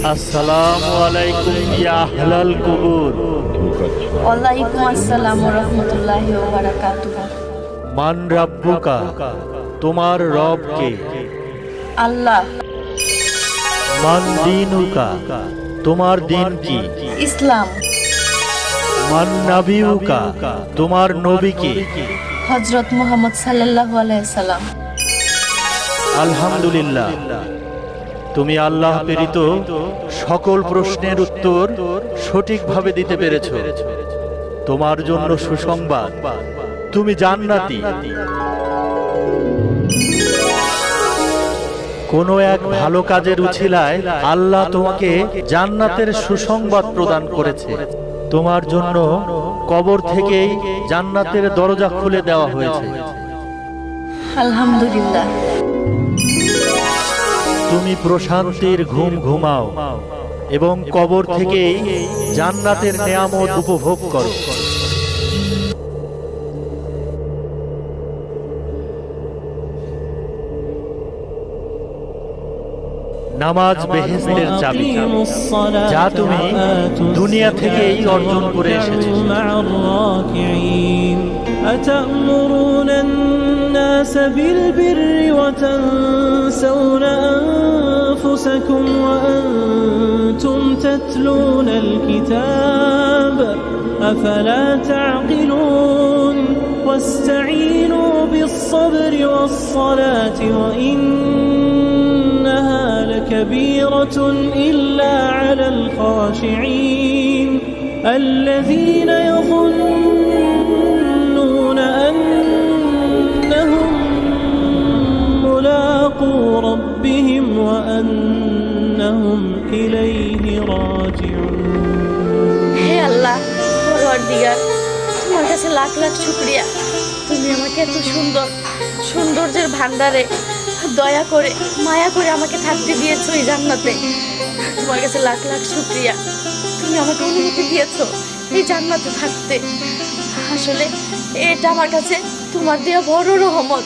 আসসালামু আলাইকুম ইয়া আহলাল কুবুর। ওয়ালাইকুম আসসালাম ওয়া রাহমাতুল্লাহি ওয়া বারাকাতুহু। মান রাব্বুকা, তোমার রব কে? আল্লাহ। মান দীনুকা, তোমার দিন কি? ইসলাম। মান নাবিয়ুকা, তোমার নবী কে? হযরত মুহাম্মদ সাল্লাল্লাহু আলাইহি সাল্লাম। আলহামদুলিল্লাহ, তুমি আল্লাহ প্রেরিত সকল প্রশ্নের উত্তর সঠিকভাবে দিতে পেরেছো। তোমার জন্য সুসংবাদ, তুমি জান্নাতি। কোনো এক ভালো কাজের উছিলায় আল্লাহ তোমাকে জান্নাতের সুসংবাদ প্রদান করেছে। তোমার জন্য কবর থেকেই জান্নাতের দরজা খুলে দেওয়া হয়েছে। আলহামদুলিল্লাহ। তুমি প্রশান্তির ঘুম ঘুমাও এবং কবর থেকেই জান্নাতের নেয়ামত উপভোগ করো। নামাজ বেহেশতের চাবি, যা তুমি দুনিয়া থেকেই অর্জন করে এসেছো। أتأمرون الناس بالبر وتنسون أنفسكم وأنتم تتلون الكتاب أفلا تعقلون واستعينوا بالصبر والصلاة وإنها لكبيرة إلا على الخاشعين الذين يظنون أنهم ملاقو ربهم وأنهم إليه راجعون. হে আল্লাহ, পরওয়ারদিগার, তোমার কাছে লাখ লাখ শুকরিয়া। তুমি আমাকে এত সুন্দর সৌন্দর্যের ভান্ডারে দয়া করে মায়া করে আমাকে থাকতে দিয়েছো এই জান্নাতে। তোমার কাছে লাখ লাখ শুকরিয়া। তুমি আমাকে অনুমতি দিয়েছো এই জান্নাতে থাকতে। আসলে এটা আমার কাছে তোমার দেওয়া বড় রহমত।